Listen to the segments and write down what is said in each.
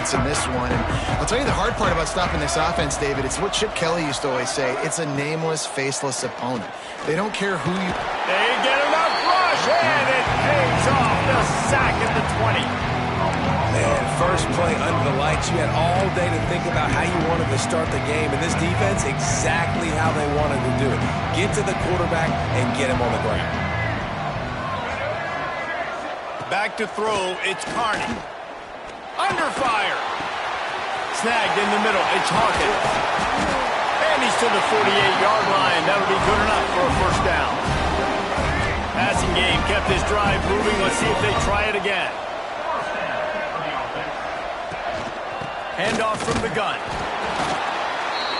defense in this one. And I'll tell you the hard part about stopping this offense, David, it's what Chip Kelly used to always say. It's a nameless, faceless opponent. They don't care who you... They get enough rush, and it pays off the sack at the 20. Man, first play under the lights. You had all day to think about how you wanted to start the game. And this defense, exactly how they wanted to do it. Get to the quarterback and get him on the ground. Back to throw, it's Carney. Under fire. Snagged in the middle, it's Hawkins. And he's to the 48-yard line. That'll be good enough for a first down. Passing game kept this drive moving. Let's see if they try it again. Handoff from the gun.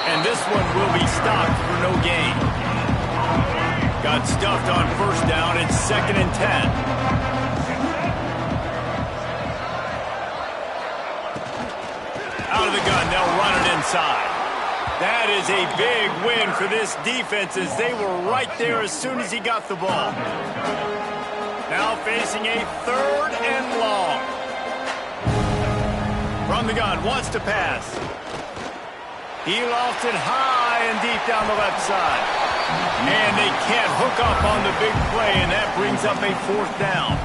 And this one will be stopped for no gain. Got stuffed on first down. It's 2nd and 10. Out of the gun, they'll run it inside. That is a big win for this defense as they were right there as soon as he got the ball. Now facing a 3rd and long. From the gun, wants to pass. He lofts it high and deep down the left side. And they can't hook up on the big play, and that brings up a 4th down.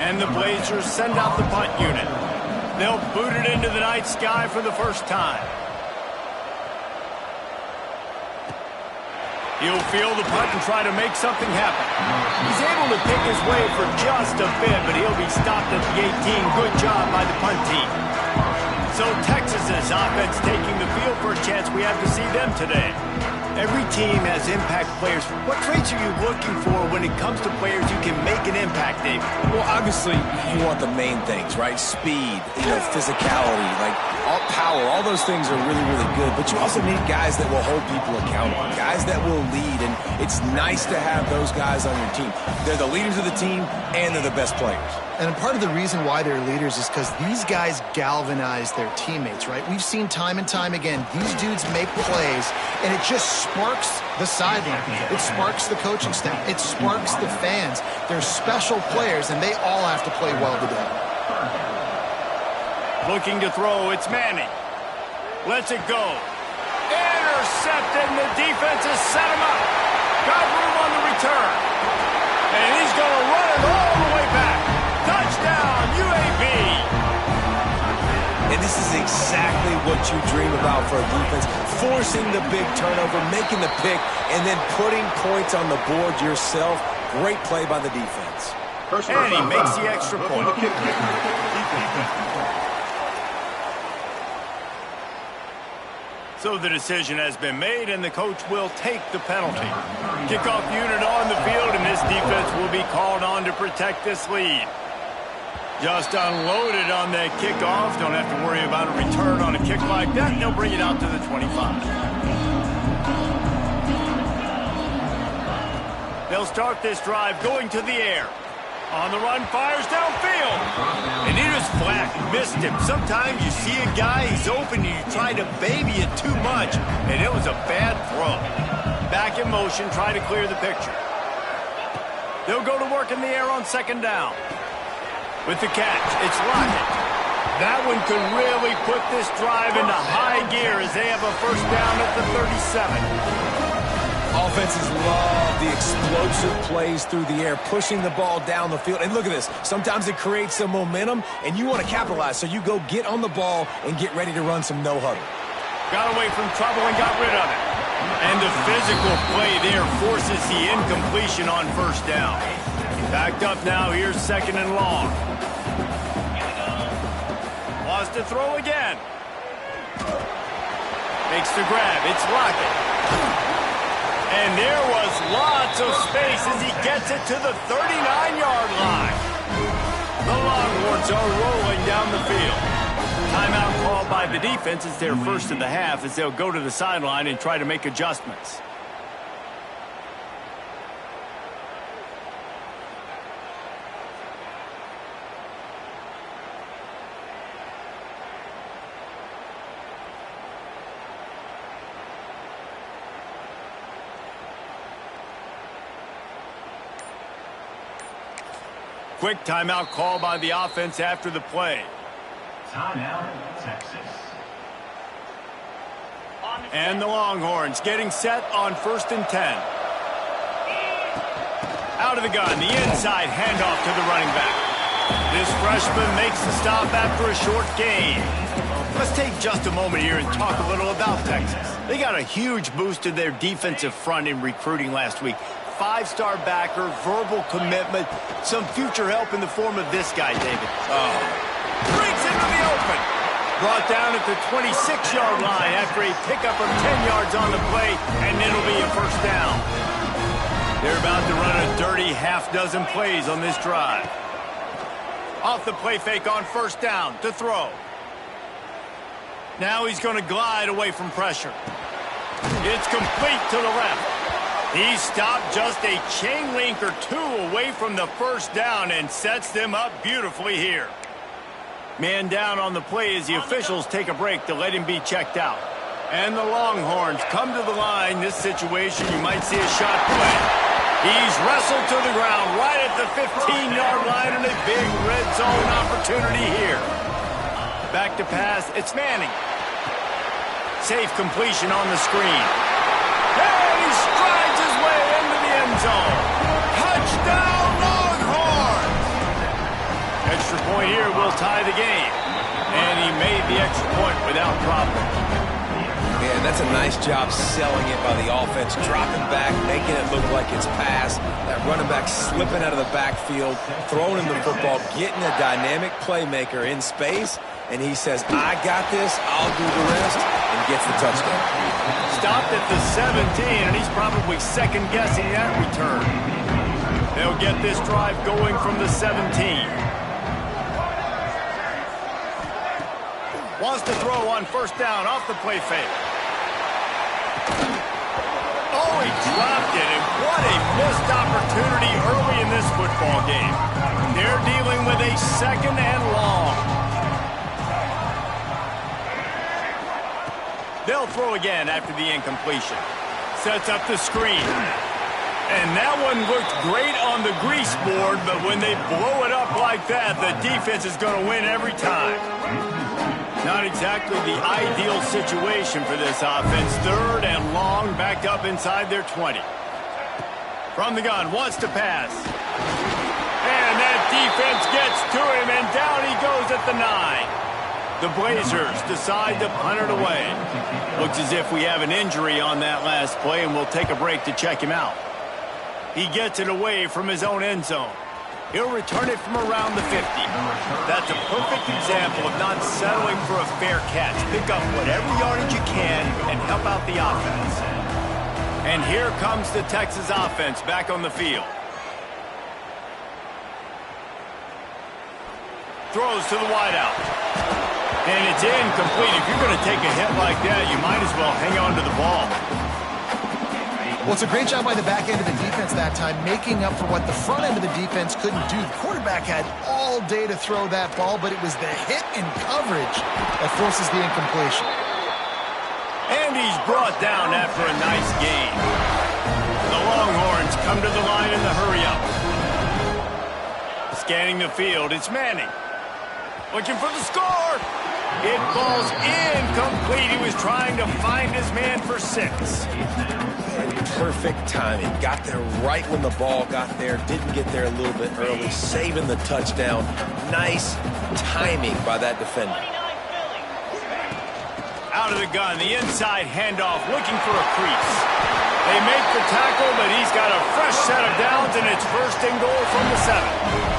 And the Blazers send out the punt unit. They'll boot it into the night sky for the first time. He'll field the punt and try to make something happen. He's able to pick his way for just a bit, but he'll be stopped at the 18. Good job by the punt team. So Texas's offense taking the field for a chance. We have to see them today. Every team has impact players. What traits are you looking for when it comes to players who can make an impact, David? Well, obviously, you want the main things, right? Speed, physicality, like all power. All those things are really, really good. But you also need guys that will hold people accountable, guys that will lead. And it's nice to have those guys on your team. They're the leaders of the team, and they're the best players. And part of the reason why they're leaders is because these guys galvanize their teammates, right? We've seen time and time again, these dudes make plays, and it just sparks the sideline. It sparks the coaching staff. It sparks the fans. They're special players, and they all have to play well today. Looking to throw, it's Manning. Lets it go. Intercepted, and the defense has set him up. Got room on the return. And he's going to run it all the way back. Touchdown, UAB. And this is exactly what you dream about for a defense. Forcing the big turnover, making the pick, and then putting points on the board yourself. Great play by the defense. And he makes the extra point. So the decision has been made, and the coach will take the penalty. Kickoff unit on the field, and this defense will be called on to protect this lead. Just unloaded on that kickoff. Don't have to worry about a return on a kick like that. They'll bring it out to the 25. They'll start this drive going to the air. On the run, fires downfield. And he just flat missed him. Sometimes you see a guy, he's open, and you try to baby it too much, and it was a bad throw. Back in motion, try to clear the picture. They'll go to work in the air on 2nd down. With the catch, it's Lockett. That one could really put this drive into high gear as they have a first down at the 37. Offenses love the explosive plays through the air, pushing the ball down the field. And look at this. Sometimes it creates some momentum, and you want to capitalize. So you go get on the ball and get ready to run some no-huddle. Got away from trouble and got rid of it. And the physical play there forces the incompletion on first down. Backed up now. Here's 2nd and long. Wants to throw again. Makes the grab. It's Lockett. And there was lots of space as he gets it to the 39-yard line. The Longhorns are rolling down the field. Timeout called by the defense. It's their first of the half as they'll go to the sideline and try to make adjustments. Quick timeout call by the offense after the play. Timeout, And the Longhorns getting set on 1st and 10. Out of the gun, the inside handoff to the running back. This freshman makes the stop after a short gain. Let's take just a moment here and talk a little about Texas. They got a huge boost to their defensive front in recruiting last week. 5-star backer, verbal commitment, some future help in the form of this guy, David. Breaks into the open. Brought down at the 26-yard line after a pickup of 10 yards on the play, and it'll be a first down. They're about to run a dirty half-dozen plays on this drive. Off the play fake on 1st down to throw. Now he's going to glide away from pressure. It's complete to the left. He stopped just a chain link or two away from the first down and sets them up beautifully here. Man down on the play as the officials take a break to let him be checked out. And the Longhorns come to the line. This situation, you might see a shot play. He's wrestled to the ground right at the 15-yard line and a big red zone opportunity here. Back to pass, it's Manning. Safe completion on the screen. And he strides his way into the end zone. Touchdown, Longhorns! Extra point here will tie the game. And he made the extra point without problem. Man, that's a nice job selling it by the offense, dropping back, making it look like it's pass. That running back slipping out of the backfield, throwing him the football, getting a dynamic playmaker in space, and he says, I got this, I'll do the rest, and gets the touchdown. Stopped at the 17, and he's probably second-guessing that return. They'll get this drive going from the 17. Wants to throw on 1st down off the play fake. Oh, he dropped it, and what a missed opportunity early in this football game. They're dealing with a 2nd and long. They'll throw again after the incompletion. Sets up the screen. And that one looked great on the grease board, but when they blow it up like that, the defense is going to win every time. Not exactly the ideal situation for this offense. 3rd and long, backed up inside their 20. From the gun, wants to pass. And that defense gets to him, and down he goes at the 9. The Blazers decide to punt it away. Looks as if we have an injury on that last play, and we'll take a break to check him out. He gets it away from his own end zone. He'll return it from around the 50. That's a perfect example of not settling for a fair catch. Pick up whatever yardage you can and help out the offense. And here comes the Texas offense back on the field. Throws to the wideout. And it's incomplete. If you're going to take a hit like that, you might as well hang on to the ball. Well, it's a great job by the back end of the defense that time, making up for what the front end of the defense couldn't do. The quarterback had all day to throw that ball, but it was the hit and coverage that forces the incompletion. And he's brought down after a nice gain. The Longhorns come to the line in the hurry-up. Scanning the field, it's Manning. Looking for the score. It falls incomplete. He was trying to find his man for 6. Perfect timing. Got there right when the ball got there. Didn't get there a little bit early. Saving the touchdown. Nice timing by that defender. Out of the gun, the inside handoff, looking for a crease. They make the tackle, but he's got a fresh set of downs, and it's 1st and goal from the 7.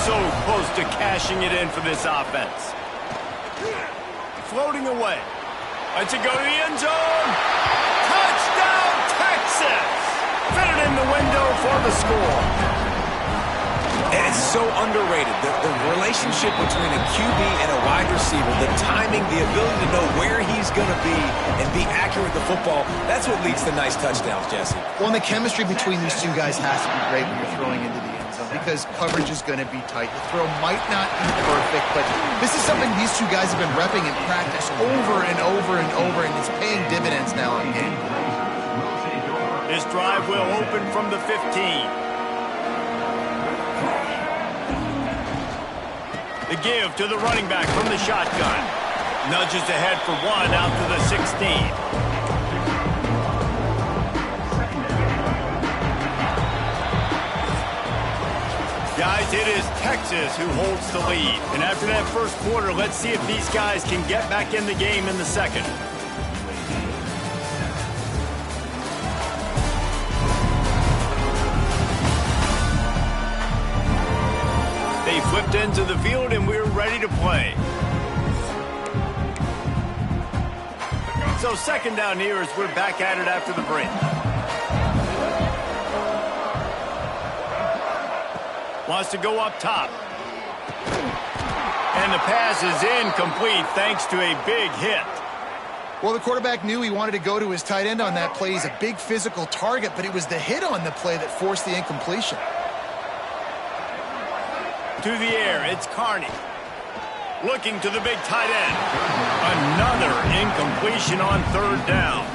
So close to cashing it in for this offense. Floating away. Lets it go to the end zone. Touchdown, Texas! Fitted in the window for the score. And it's so underrated. The relationship between a QB and a wide receiver, the timing, the ability to know where he's going to be and be accurate with the football, that's what leads to nice touchdowns, Jesse. Well, and the chemistry between these two guys has to be great when you're throwing into the end zone because coverage is going to be tight. The throw might not be perfect, but this is something these two guys have been repping in practice over and over and over, and it's paying dividends now on game. This drive will open from the 15. The give to the running back from the shotgun. Nudges ahead for one out to the 16. Guys, it is Texas who holds the lead. And after that first quarter, let's see if these guys can get back in the game in the second. They flipped into the field, and we're ready to play. So second down here as we're back at it after the break. Wants to go up top. And the pass is incomplete thanks to a big hit. Well, the quarterback knew he wanted to go to his tight end on that play. He's a big physical target, but it was the hit on the play that forced the incompletion. To the air, it's Carney. Looking to the big tight end. Another incompletion on third down.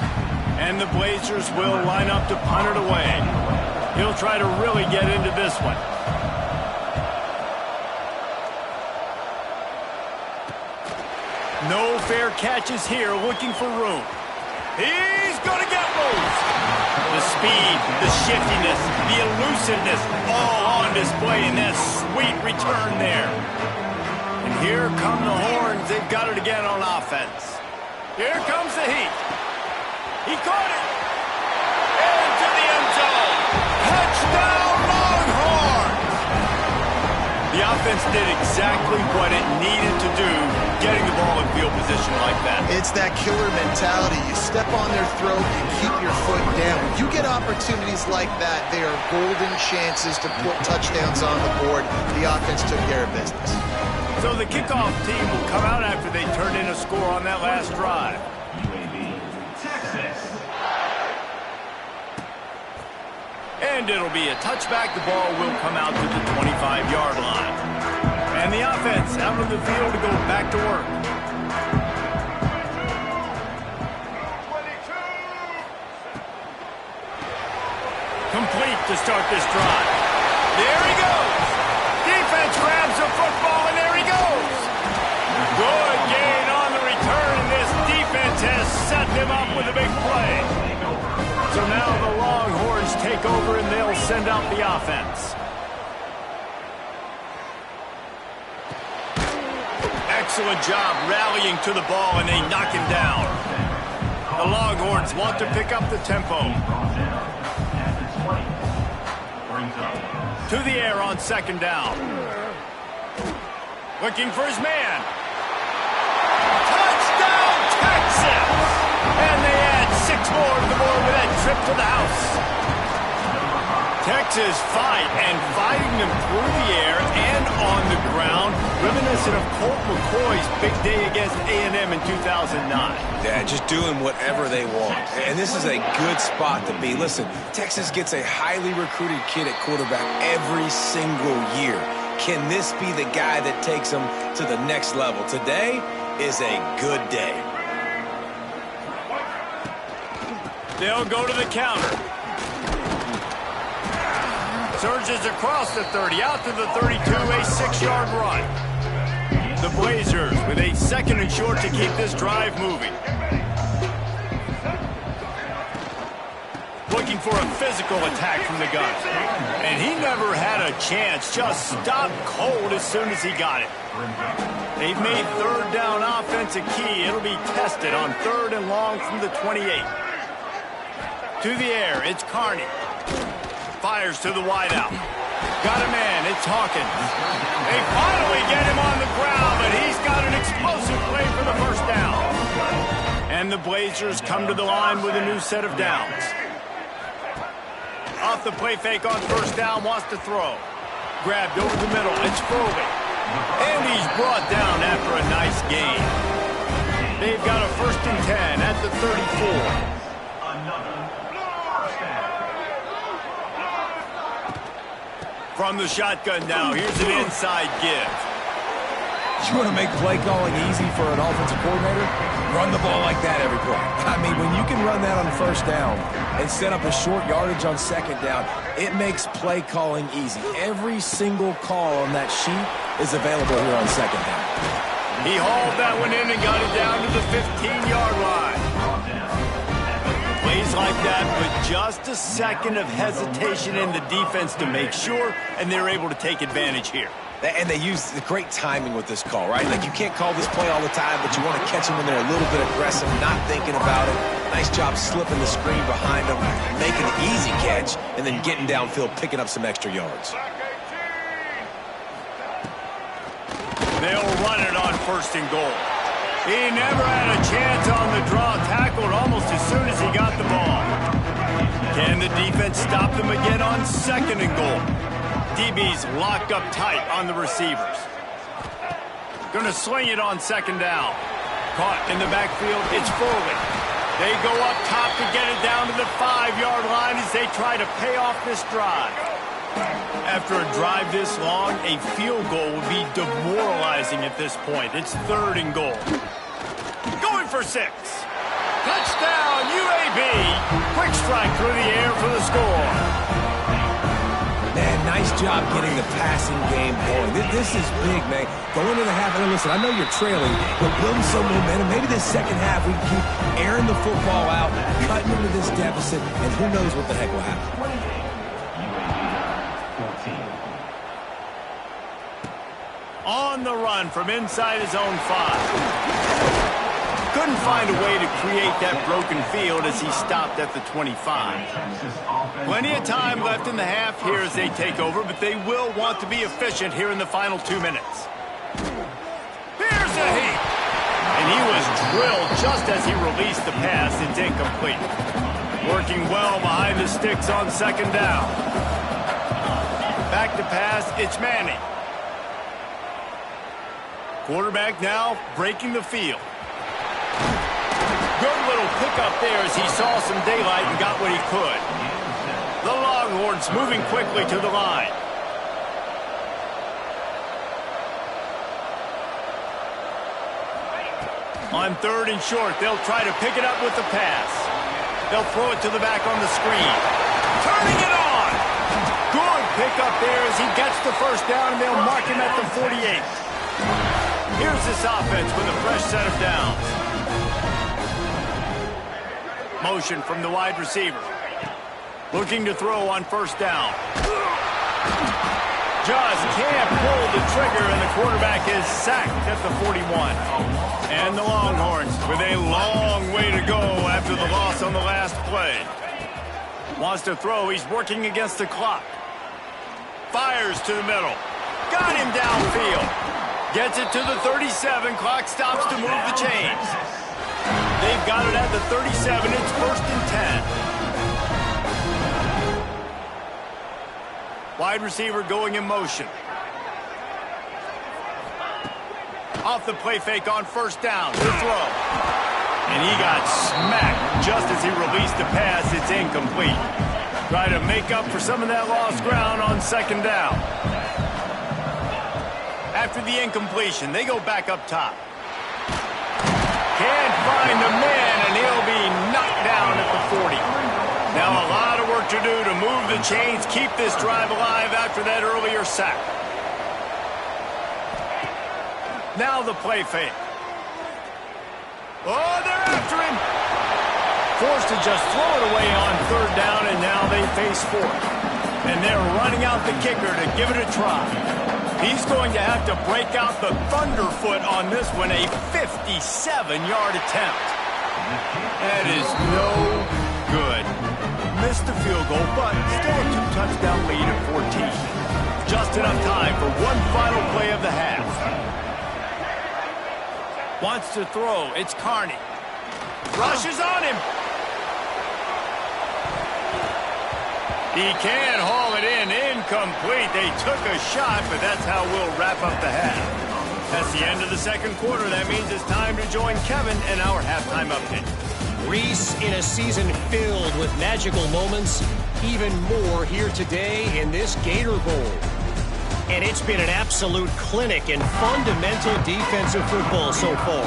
And the Blazers will line up to punt it away. He'll try to really get into this one. No fair catches here, looking for room. He's going to get loose. The speed, the shiftiness, the elusiveness, all on display in that sweet return there. And here come the horns. They've got it again on offense. Here comes the heat. He caught it. Into the end zone. Touchdown, Longhorns! The offense did exactly what it needed to do, getting the ball in field position like that. It's that killer mentality. You step on their throat, you keep your foot down. When you get opportunities like that, they are golden chances to put touchdowns on the board. The offense took care of business. So the kickoff team will come out after they turn in a score on that last drive. UAB, Texas. And it'll be a touchback. The ball will come out to the 25-yard line. And the offense out of the field to go back to work. Complete to start this drive. There he goes. Defense grabs the football, and there he goes. Good gain on the return. This defense has set them up with a big play. So now the Longhorns take over, and they'll send out the offense. Excellent job rallying to the ball, and they knock him down. The Longhorns want to pick up the tempo. To the air on second down. Looking for his man. Touchdown, Texas! And they add 6 more to the board with that trip to the house. Texas fighting them through the air and on the ground, reminiscent of Colt McCoy's big day against A&M in 2009. Yeah, just doing whatever they want. And this is a good spot to be. Listen, Texas gets a highly recruited kid at quarterback every single year. Can this be the guy that takes them to the next level? Today is a good day. They'll go to the counter. Surges across the 30, out to the 32, a 6-yard run. The Blazers with a second and short to keep this drive moving. Looking for a physical attack from the gun. And he never had a chance, just stopped cold as soon as he got it. They've made third down offense a key. It'll be tested on third and long from the 28. To the air, it's Carney. Fires to the wideout. Got a man, it's Hawkins. They finally get him on the ground, but he's got an explosive play for the first down. And the Blazers come to the line with a new set of downs. Off the play fake on first down, wants to throw. Grabbed over the middle, it's Foley. And he's brought down after a nice gain. They've got a 1st and 10 at the 34. From the shotgun now, here's an inside give. You want to make play calling easy for an offensive coordinator? Run the ball like that every play. I mean, when you can run that on first down and set up a short yardage on second down, it makes play calling easy. Every single call on that sheet is available here on second down. He hauled that one in and got it down to the 15-yard line. Plays like that with just a second of hesitation in the defense to make sure, and they're able to take advantage here. And they use the great timing with this call, right? Like, you can't call this play all the time, but you want to catch them when they're a little bit aggressive, not thinking about it. Nice job slipping the screen behind them, making an easy catch, and then getting downfield, picking up some extra yards. They'll run it on first and goal. He never had a chance on the draw, tackled almost as soon as he got the ball. Can the defense stop them again on second and goal? DB's locked up tight on the receivers. Gonna sling it on second down. Caught in the backfield, it's Foley. They go up top to get it down to the 5-yard line as they try to pay off this drive. After a drive this long, a field goal would be demoralizing at this point. It's third and goal. Going for 6. Touchdown, UAB. Quick strike through the air for the score. Man, nice job getting the passing game going. This is big, man. Going into the half, and listen, I know you're trailing, but building some momentum. Maybe this second half we can keep airing the football out, cutting into this deficit, and who knows what the heck will happen. On the run from inside his own 5. Couldn't find a way to create that broken field as he stopped at the 25. Plenty of time left in the half here as they take over, but they will want to be efficient here in the final 2 minutes. Here's a heat. And he was drilled just as he released the pass. It's incomplete. Working well behind the sticks on second down. Back to pass, it's Manning. Quarterback now breaking the field. Good little pickup there as he saw some daylight and got what he could. The Longhorns moving quickly to the line. On third and short, they'll try to pick it up with the pass. They'll throw it to the back on the screen. Turning it on! Good pickup there as he gets the first down, and they'll mark him at the 48. Here's this offense with a fresh set of downs. Motion from the wide receiver. Looking to throw on first down. Just can't pull the trigger, and the quarterback is sacked at the 41. And the Longhorns with a long way to go after the loss on the last play. Wants to throw. He's working against the clock. Fires to the middle. Got him downfield. Gets it to the 37. Clock stops to move the chains. They've got it at the 37. It's first and 10. Wide receiver going in motion. Off the play fake on first down. To throw. And he got smacked just as he released the pass. It's incomplete. Try to make up for some of that lost ground on second down. After the incompletion, they go back up top. Can't find the man, and he'll be knocked down at the 40. Now a lot of work to do to move the chains, keep this drive alive after that earlier sack. Now the play fake. Oh, they're after him. Forced to just throw it away on third down, and now they face fourth. And they're running out the kicker to give it a try. He's going to have to break out the thunderfoot on this one, a 57-yard attempt. That is no good. Missed the field goal, but still a 2-touchdown lead at 14. Just enough time for one final play of the half. Wants to throw. It's Carney. Rushes on him. He can haul it in. Incomplete. They took a shot, but that's how we'll wrap up the half. That's the end of the second quarter. That means it's time to join Kevin in our halftime update. Reese, in a season filled with magical moments, even more here today in this Gator Bowl. And it's been an absolute clinic in fundamental defensive football so far.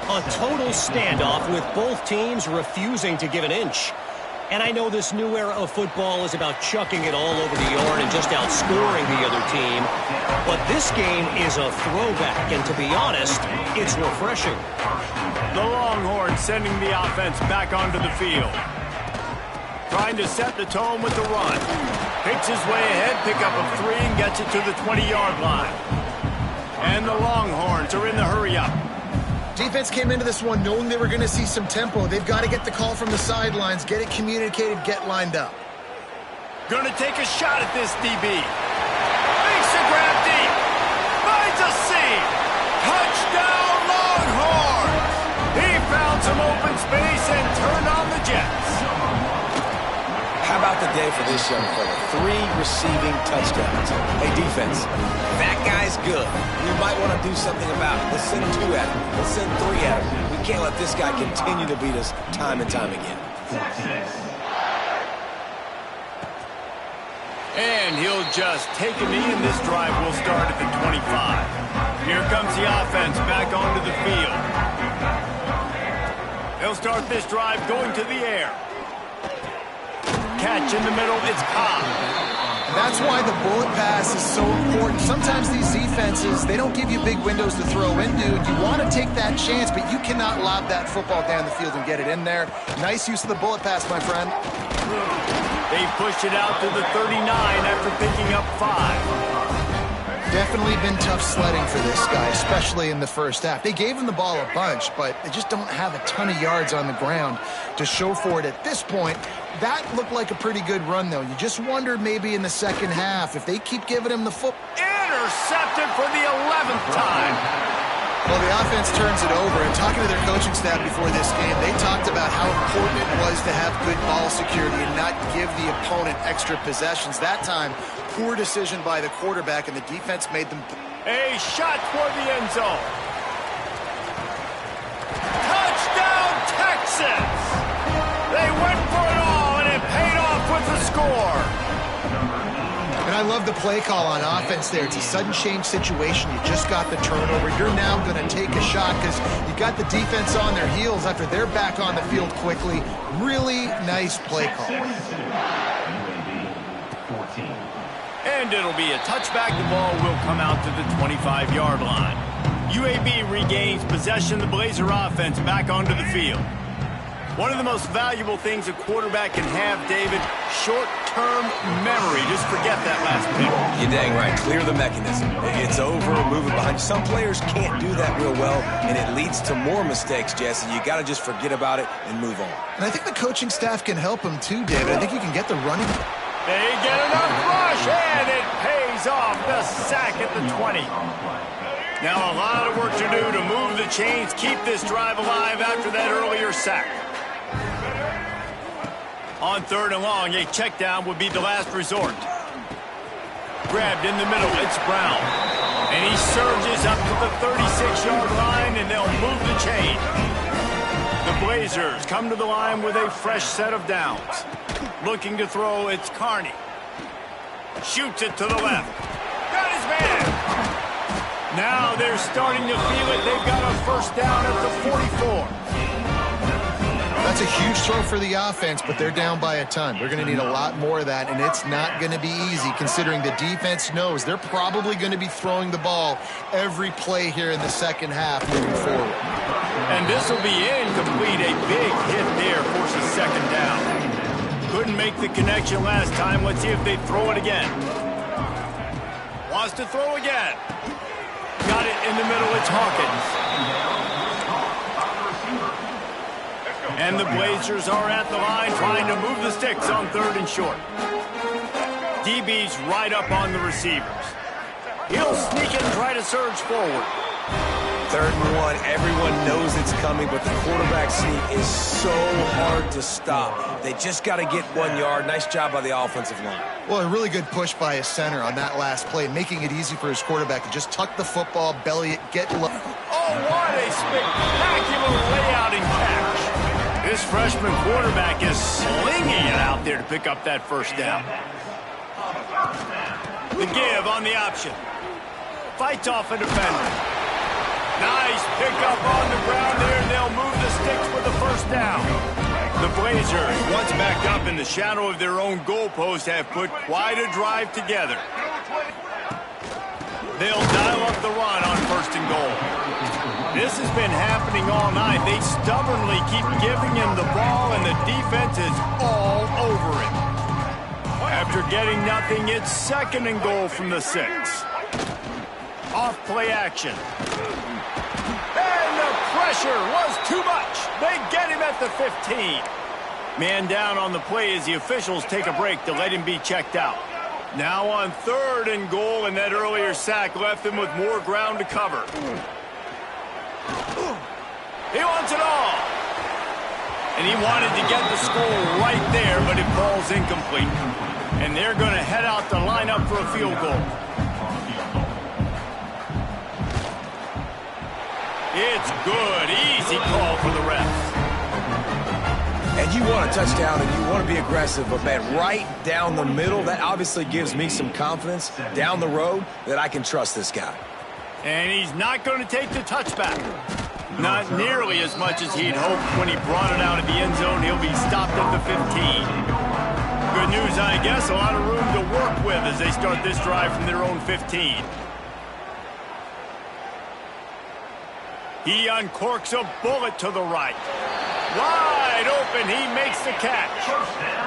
A total standoff with both teams refusing to give an inch. And I know this new era of football is about chucking it all over the yard and just outscoring the other team. But this game is a throwback, and to be honest, it's refreshing. The Longhorns sending the offense back onto the field. Trying to set the tone with the run. Picks his way ahead, pick up a 3, and gets it to the 20-yard line. And the Longhorns are in the hurry-up. Defense came into this one knowing they were going to see some tempo. They've got to get the call from the sidelines, get it communicated, get lined up. Going to take a shot at this DB. Makes a grab deep. Finds a seam. Touchdown Longhorns. He found some open space and turned on the Jets. How about the day for this young fella? 3 receiving touchdowns. Hey, defense, that guy's good. We might want to do something about it. Let's send 2 at him. Let's send 3 at him. We can't let this guy continue to beat us time and time again. And he'll just take a knee, and this drive will start at the 25. Here comes the offense back onto the field. They'll start this drive going to the air. Catch in the middle, it's Cobb. That's why the bullet pass is so important. Sometimes these defenses, they don't give you big windows to throw into. You want to take that chance, but you cannot lob that football down the field and get it in there. Nice use of the bullet pass, my friend. They pushed it out to the 39 after picking up 5. Definitely been tough sledding for this guy, especially in the first half. They gave him the ball a bunch, but they just don't have a ton of yards on the ground to show for it at this point. That looked like a pretty good run, though. You just wonder maybe in the second half if they keep giving him the football. Intercepted for the 11th time. Well, the offense turns it over, and talking to their coaching staff before this game, they talked about how important it was to have good ball security and not give the opponent extra possessions. That time, poor decision by the quarterback, and the defense made them... A shot toward the end zone. Touchdown, Texans! They went for it all, and it paid off with the score. And I love the play call on offense there. It's a sudden change situation. You just got the turnover. You're now going to take a shot because you got the defense on their heels after they're back on the field quickly. Really nice play call. And it'll be a touchback. The ball will come out to the 25-yard line. UAB regains possession. The Blazer offense back onto the field. One of the most valuable things a quarterback can have, David, short-term memory. Just forget that last pick. You're dang right. Clear the mechanism. It's over, move it behind you. Some players can't do that real well, and it leads to more mistakes, Jesse. You got to just forget about it and move on. And I think the coaching staff can help him too, David. I think you can get the running. They get enough rush, and it pays off. The sack at the 20. Now a lot of work to do to move the chains, keep this drive alive after that earlier sack. On 3rd and long, a check down would be the last resort. Grabbed in the middle, it's Brown. And he surges up to the 36-yard line, and they'll move the chain. The Blazers come to the line with a fresh set of downs. Looking to throw, it's Carney. Shoots it to the left. Got his man. Now they're starting to feel it. They've got a first down at the 44. That's a huge throw for the offense, but they're down by a ton. They're going to need a lot more of that, and it's not going to be easy considering the defense knows they're probably going to be throwing the ball every play here in the second half moving forward. And this will be incomplete. A big hit there forces second down. Couldn't make the connection last time. Let's see if they throw it again. Wants to throw again. Got it in the middle. It's Hawkins. And the Blazers are at the line trying to move the sticks on 3rd and short. DB's right up on the receivers. He'll sneak and try to surge forward. 3rd and 1, everyone knows it's coming, but the quarterback sneak is so hard to stop. They just got to get 1 yard. Nice job by the offensive line. Well, a really good push by his center on that last play, making it easy for his quarterback to just tuck the football, belly it, get low. Oh, what a spectacular layout and catch. This freshman quarterback is slinging it out there to pick up that first down. The give on the option. Fights off a defender. Nice pickup on the ground there, and they'll move the sticks for the first down. The Blazers, once back up in the shadow of their own goalpost, have put quite a drive together. They'll dial up the run on 1st and goal. This has been happening all night. They stubbornly keep giving him the ball, and the defense is all over it. After getting nothing, it's 2nd and goal from the 6. Off play action. And the pressure was too much. They get him at the 15. Man down on the play as the officials take a break to let him be checked out. Now on 3rd and goal, and that earlier sack left them with more ground to cover. He wants it all. And he wanted to get the score right there, but it falls incomplete. And they're going to head out to line up for a field goal. It's good. Easy call for the refs. And you want a touchdown and you want to be aggressive, but man, right down the middle, that obviously gives me some confidence down the road that I can trust this guy. And he's not going to take the touchback. Not nearly as much as he'd hoped when he brought it out of the end zone. He'll be stopped at the 15. Good news, I guess, a lot of room to work with as they start this drive from their own 15. He uncorks a bullet to the right. Wide open, he makes the catch.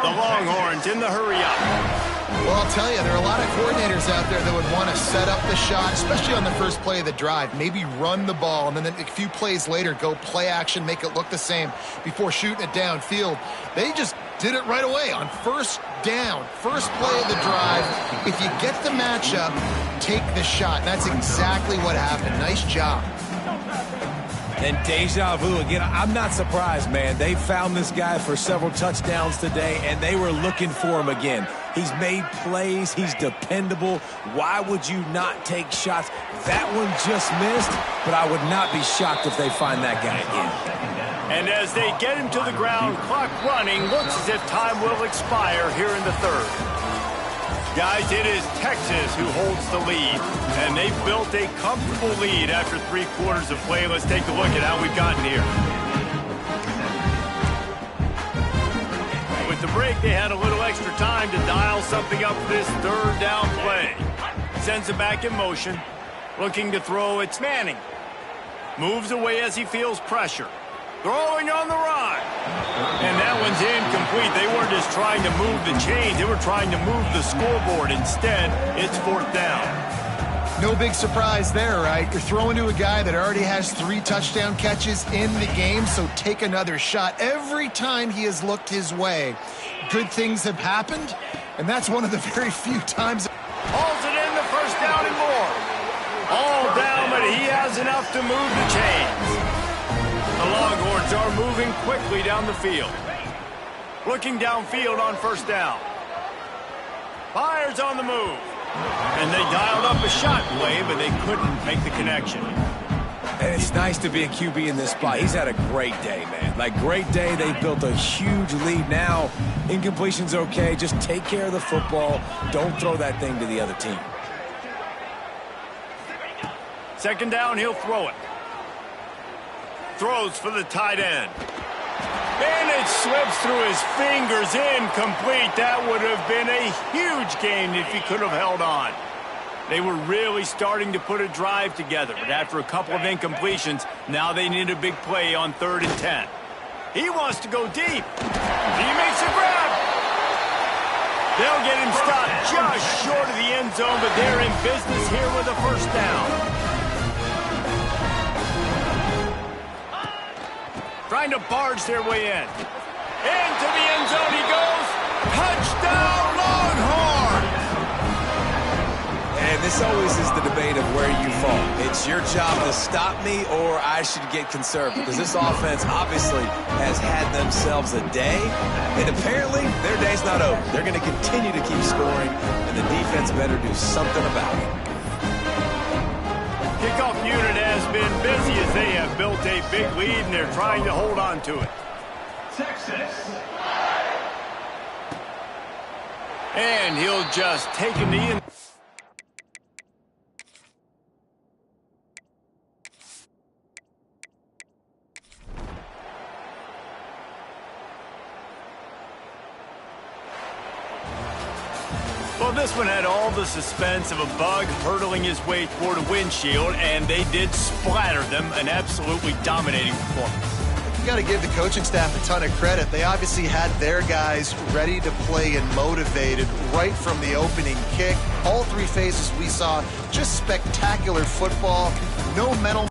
The Longhorns in the hurry-up. Well, I'll tell you, there are a lot of coordinators out there that would want to set up the shot, especially on the first play of the drive. Maybe run the ball, and then a few plays later, go play action, make it look the same before shooting it downfield. They just did it right away on 1st down, first play of the drive. If you get the matchup, take the shot. And that's exactly what happened. Nice job. And deja vu again. I'm not surprised, man. They found this guy for several touchdowns today, and they were looking for him again. He's made plays. He's dependable. Why would you not take shots? That one just missed, but I would not be shocked if they find that guy again. And as they get him to the ground, clock running, looks as if time will expire here in the 3rd. Guys, it is Texas who holds the lead, and they've built a comfortable lead after 3 quarters of play. Let's take a look at how we've gotten here. With the break, they had a little extra time to dial something up for this 3rd down play. Sends it back in motion. Looking to throw, it's Manning. Moves away as he feels pressure. Throwing on the run. And that one's incomplete. They weren't just trying to move the chains. They were trying to move the scoreboard. Instead, it's 4th down. No big surprise there, right? You're throwing to a guy that already has 3 touchdown catches in the game, so take another shot. Every time he has looked his way, good things have happened, and that's one of the very few times. Hauls it in the 1st down and more. All down, but he has enough to move the chains. The Longhorns are moving quickly down the field. Looking downfield on 1st down. Fires on the move. And they dialed up a shot play, but they couldn't make the connection. And it's nice to be a QB in this spot. He's had a great day, man. Like, great day. They've built a huge lead now. Incompletion's okay. Just take care of the football. Don't throw that thing to the other team. 2nd down, he'll throw it. Throws for the tight end. And it slips through his fingers, incomplete. That would have been a huge gain if he could have held on. They were really starting to put a drive together, but after a couple of incompletions, now they need a big play on 3rd and 10. He wants to go deep. He makes a grab. They'll get him stopped just short of the end zone, but they're in business here with a 1st down. Trying to barge their way in. Into the end zone he goes. Touchdown, Longhorns! And this always is the debate of where you fall. It's your job to stop me, or I should get conserved, because this offense obviously has had themselves a day, and apparently their day's not over. They're going to continue to keep scoring, and the defense better do something about it. Kickoff unit has been busy as they have built a big lead, and they're trying to hold on to it. Texas. And he'll just take a knee. Well, this one had all the suspense of a bug hurtling his way toward a windshield, and they did splatter them. An absolutely dominating performance. You got to give the coaching staff a ton of credit. They obviously had their guys ready to play and motivated right from the opening kick. All three phases we saw, just spectacular football. No mental